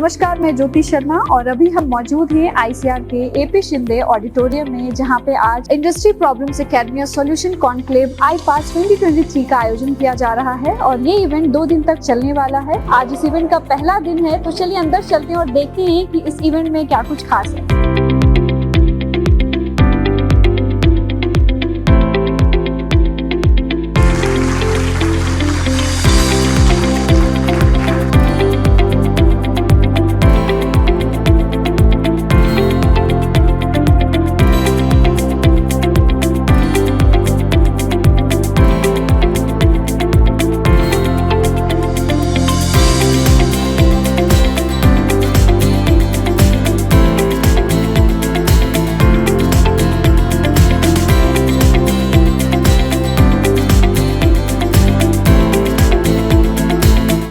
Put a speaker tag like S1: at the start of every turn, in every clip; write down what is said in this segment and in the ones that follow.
S1: नमस्कार, मैं ज्योति शर्मा और अभी हम मौजूद हैं आईसीआर के एपी शिंदे ऑडिटोरियम में, जहां पे आज industry problems academia solution conclave IPAS 2023 का आयोजन किया जा रहा है और ये इवेंट 2 दिन तक चलने वाला है। आज इस इवेंट का पहला दिन है, तो चलिए अंदर चलते हैं और देखते हैं कि इस इवेंट में क्या कुछ खास है।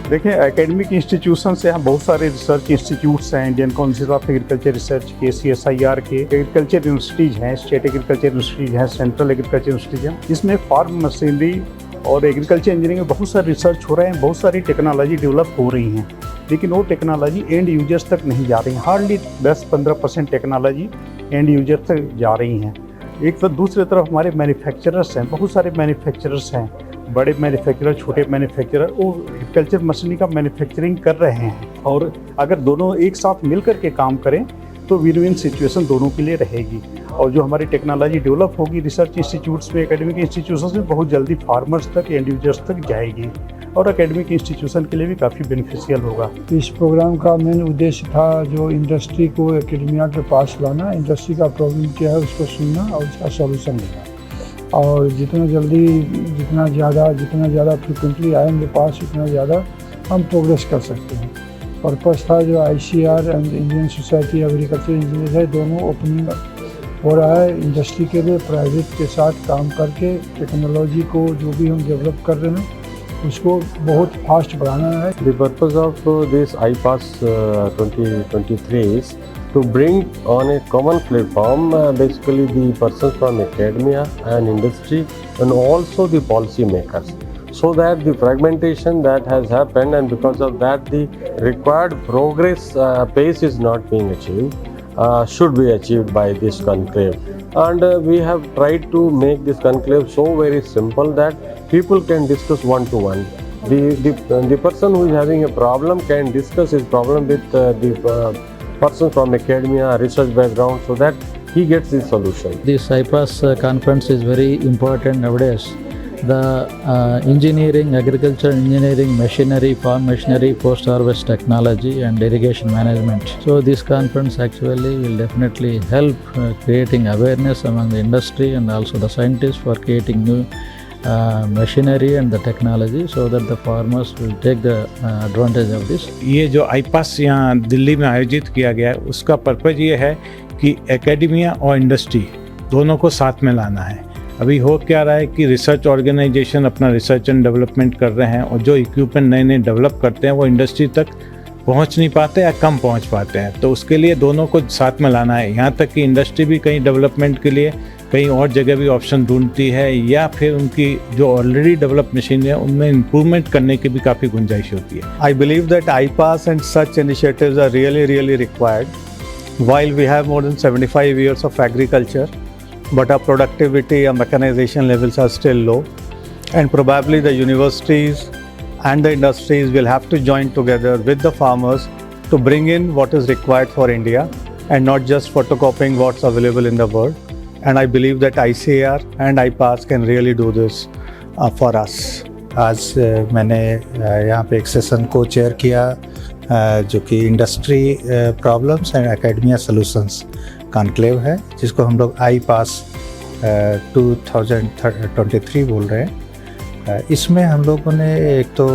S2: देखिए, एकेडमिक इंस्टीट्यूशन से यहाँ बहुत सारे रिसर्च इंस्टीट्यूट्स हैं। Indian council of agriculture research के, CSIR के, एग्रीकल्चर यूनिवर्सिटीज़ हैं, स्टेट एग्रीकल्चर यूनिवर्सिटीज़ हैं, सेंट्रल एग्रीकल्चर यूनिवर्सिटीज़ हैं। इसमें फार्म मशीनरी और एग्रीकल्चर इंजीनियरिंग में बहुत सारे रिसर्च हो रहे हैं, बहुत सारी टेक्नोलॉजी डेवलप हो रही हैं, लेकिन वो टेक्नोलॉजी एंड यूजर्स तक नहीं जा रही हैं। हार्डली 10-15% टेक्नोलॉजी एंड यूजर तक जा रही हैं। एक तो दूसरी तरफ हमारे मैन्युफैक्चरर्स हैं, बहुत सारे मैन्युफैक्चरर्स हैं, बड़े मैन्युफैक्चरर, छोटे मैन्युफैक्चरर, वो एग्रीकल्चर मशीनरी का मैन्युफैक्चरिंग कर रहे हैं। और अगर दोनों एक साथ मिल कर के काम करें तो विन विन सिचुएशन दोनों के लिए रहेगी। और जो हमारी टेक्नोलॉजी डेवलप होगी रिसर्च इंस्टीट्यूट्स में, एकेडमिक इंस्टीट्यूशन में, बहुत जल्दी फार्मर्स तक, एंड यूजर्स तक जाएगी और एकेडमिक इंस्टीट्यूशन के लिए भी काफ़ी बेनिफिशियल होगा।
S3: इस प्रोग्राम का मेन उद्देश्य था जो इंडस्ट्री को एकेडमिया के पास लाना, इंडस्ट्री का प्रॉब्लम क्या है उसको सुनना और उसका सॉल्यूशन देना। और जितना जल्दी, जितना ज़्यादा फ्रिक्वेंटली आएंगे पास, उतना ज़्यादा हम प्रोग्रेस कर सकते हैं। पर्पस था जो ICR and Indian society agriculture engineer है, दोनों ओपनिंग हो रहा है इंडस्ट्री के लिए। प्राइवेट के साथ काम करके टेक्नोलॉजी को जो भी हम डेवलप कर रहे हैं उसको बहुत फास्ट बढ़ाना है।
S4: The purpose of this IPAS 2023 is to bring on a common platform basically the persons from academia and industry and also the policy makers, so that the fragmentation that has happened and because of that the required progress pace is not being achieved should be achieved by this conclave. And we have tried to make this conclave so very simple that people can discuss one to one. The person who is having a problem can discuss his problem with the person from academia, research background, so that he gets the solution.
S5: This IPAS conference is very important nowadays. The engineering, agriculture engineering, machinery, farm machinery, post-harvest technology and irrigation management. So this conference actually will definitely help creating awareness among the industry and also the scientists for creating new machinery and the technology, so that the farmers will take the advantage of this.
S6: ये जो IPAS यहाँ दिल्ली में आयोजित किया गया है, उसका purpose ये है कि एकेडमिया और इंडस्ट्री दोनों को साथ में लाना है। अभी हो क्या रहा है कि रिसर्च ऑर्गेनाइजेशन अपना रिसर्च एंड डेवलपमेंट कर रहे हैं और जो इक्विपमेंट नए नए डेवलप करते हैं वो इंडस्ट्री तक पहुंच नहीं पाते या कम पहुंच पाते हैं। तो उसके लिए दोनों को साथ में लाना है। यहाँ तक कि इंडस्ट्री भी कहीं डेवलपमेंट के लिए कहीं और जगह भी ऑप्शन ढूंढती है, या फिर उनकी जो ऑलरेडी डेवलप मशीन है उनमें इम्प्रूवमेंट करने की भी काफ़ी गुंजाइश होती है।
S7: I believe that IPAS and such initiatives are really required. While we have more than 75 years of agriculture, but our productivity and mechanization levels are still low, and probably the universities and the industries will have to join together with the farmers to bring in what is required for India and not just photocopying what's available in the world. And I believe that ICAR and IPAS can really do this for us.
S8: आज मैंने यहाँ पे एक session को chair किया जो कि industry problems and academia solutions conclave है, जिसको हम लोग IPAS 2023 बोल रहे हैं। इसमें हम लोगों ने एक तो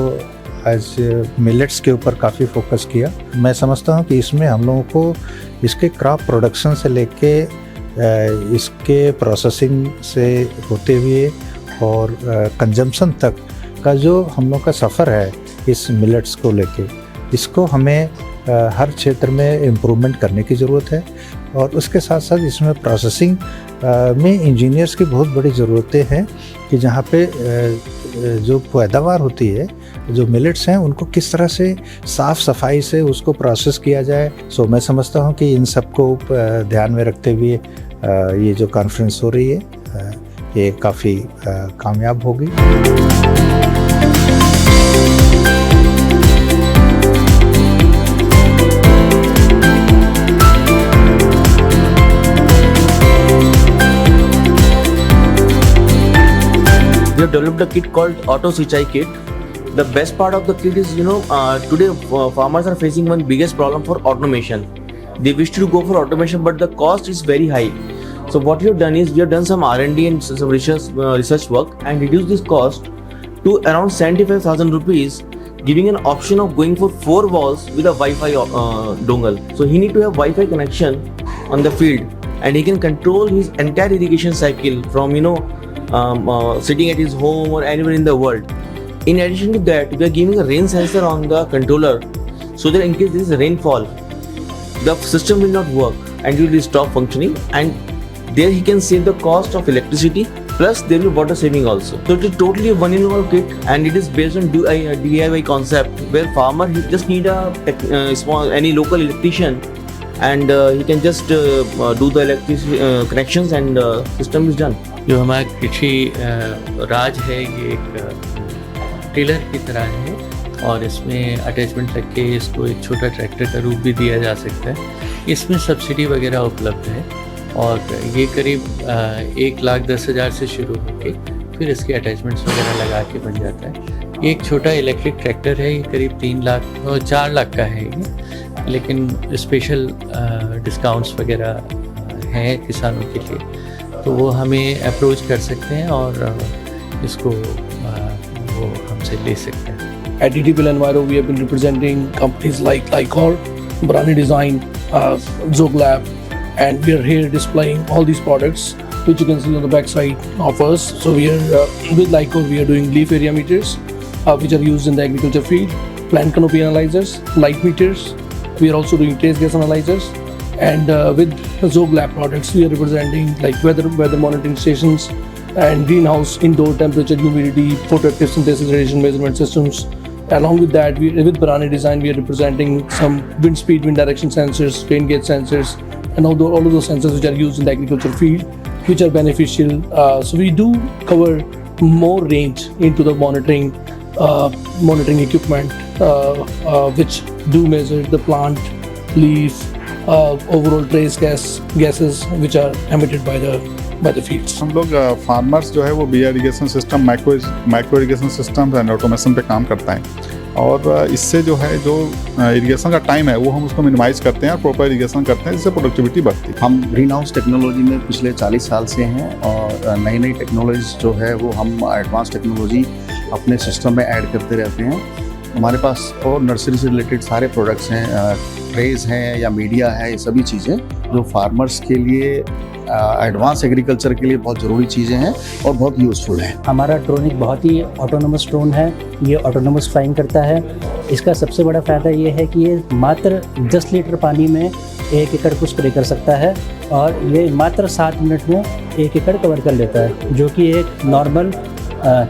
S8: आज मिलेट्स के ऊपर काफ़ी फोकस किया। मैं समझता हूँ कि इसमें हम लोगों को इसके क्रॉप प्रोडक्शन से लेके इसके प्रोसेसिंग से होते हुए और कंजम्पशन तक का जो हम लोग का सफ़र है इस मिलेट्स को लेके, इसको हमें हर क्षेत्र में इम्प्रूवमेंट करने की ज़रूरत है। और उसके साथ साथ इसमें प्रोसेसिंग में इंजीनियर्स की बहुत बड़ी ज़रूरतें हैं कि जहाँ पे जो पैदावार होती है जो मिलेट्स हैं उनको किस तरह से साफ़ सफाई से उसको प्रोसेस किया जाए। सो मैं समझता हूँ कि इन सबको ध्यान में रखते हुए ये जो कॉन्फ्रेंस हो रही है ये काफ़ी कामयाब होगी।
S9: We have developed a kit called Auto Sichai Kit. The best part of the kit is, today farmers are facing one biggest problem for automation. They wish to go for automation, but the cost is very high. So what we have done is we have done some R&D and some research work and reduced this cost to around 75,000 rupees, giving an option of going for 4 walls with a Wi-Fi dongle. So he need to have Wi-Fi connection on the field, and he can control his entire irrigation cycle from sitting at his home or anywhere in the world. In addition to that, we are giving a rain sensor on the controller so that in case there is rainfall, the system will not work and it will stop functioning, and there he can save the cost of electricity, plus there will be water saving also. So it is totally a one-in-one kit, and it is based on DIY concept where farmer he just need any local electrician, and he can just do the electricity connections, and system is done.
S10: जो हमारा कृषि राज है ये एक Taylor की तरह है, और इसमें अटैचमेंट लग के इसको एक छोटा ट्रैक्टर का रूप भी दिया जा सकता है। इसमें सब्सिडी वगैरह उपलब्ध है, और ये करीब 1,10,000 से शुरू होकर फिर इसके अटैचमेंट्स वगैरह लगा के बन जाता है। ये एक छोटा इलेक्ट्रिक ट्रैक्टर है, ये करीब 3 लाख और 4 लाख का है ये, लेकिन स्पेशल डिस्काउंट्स वगैरह हैं किसानों के लिए, तो वो हमें अप्रोच कर सकते हैं और इसको वो हमसे ले सकते हैं।
S11: At DTPL Enviro, we have been representing companies like Lycor, Brani Design, Zoglab, and we are here displaying all these products which you can see on the back side of us. So we are with Lycor, we are doing leaf area meters which are used in the agriculture field, plant canopy analyzers, light meters. We are also doing trace gas analyzers, and with Zoglab products we are representing like weather monitoring stations and greenhouse indoor temperature, humidity, photoactive synthesis radiation measurement systems. Along with that, with Brani Design, we are representing some wind speed, wind direction sensors, rain gauge sensors, and all of those sensors which are used in the agriculture field, which are beneficial. So we do cover more range into the monitoring equipment, which do measure the plant, leaf, overall trace gases which are emitted by the fields.
S12: हम लोग farmers जो है वो बियर irrigation system, micro irrigation system and automation पे काम करता है, और इससे जो है जो इरिगेशन का टाइम है वो हम उसको मिनिमाइज करते हैं और प्रॉपर इरिगेशन करते हैं, जिससे प्रोडक्टिविटी बढ़ती है।
S13: हम ग्रीन हाउस टेक्नोलॉजी में पिछले 40 साल से हैं, और नई टेक्नोलॉजी जो है वो हम एडवांस टेक्नोलॉजी अपने सिस्टम में ऐड करते रहते हैं। हमारे पास और नर्सरी से रिलेटेड सारे प्रोडक्ट्स हैं, ट्रेज हैं या मीडिया है, ये सभी चीज़ें जो फार्मर्स के लिए एडवांस एग्रीकल्चर के लिए बहुत ज़रूरी चीज़ें हैं और बहुत यूज़फुल हैं।
S14: हमारा ड्रोनिक बहुत ही ऑटोनोमस ड्रोन है, ये ऑटोनोमस फ्लाइंग करता है। इसका सबसे बड़ा फ़ायदा ये है कि ये मात्र 10 लीटर पानी में 1 एकड़ को स्प्रे कर सकता है, और ये मात्र 7 मिनट में 1 एकड़ कवर कर लेता है, जो कि एक नॉर्मल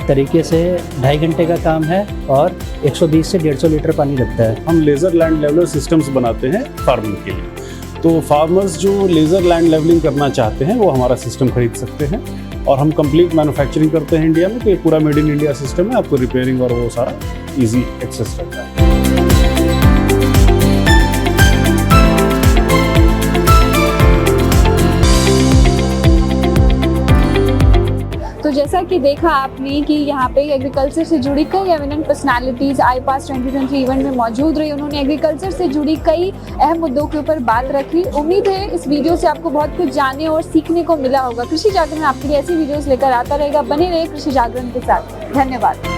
S14: तरीके से 2.5 घंटे का काम है, और 120 से 150 लीटर पानी लगता है।
S15: हम लेज़र लैंड लेवलर सिस्टम्स बनाते हैं फार्मिंग के लिए, तो फार्मर्स जो लेज़र लैंड लेवलिंग करना चाहते हैं वो हमारा सिस्टम खरीद सकते हैं, और हम कंप्लीट मैन्युफैक्चरिंग करते हैं इंडिया में, तो ये पूरा मेड इन इंडिया सिस्टम है, आपको रिपेयरिंग और वो सारा इजी एक्सेस रहता है।
S1: तो जैसा कि देखा आपने कि यहाँ पे एग्रीकल्चर से जुड़ी कई एमिनेंट पर्सनालिटीज़ iPass 2023 इवेंट में मौजूद रही। उन्होंने एग्रीकल्चर से जुड़ी कई अहम मुद्दों के ऊपर बात रखी। उम्मीद है इस वीडियो से आपको बहुत कुछ जानने और सीखने को मिला होगा। कृषि जागरण आपके लिए ऐसी वीडियोस लेकर आता रहेगा। बने रहे कृषि जागरण के साथ। धन्यवाद।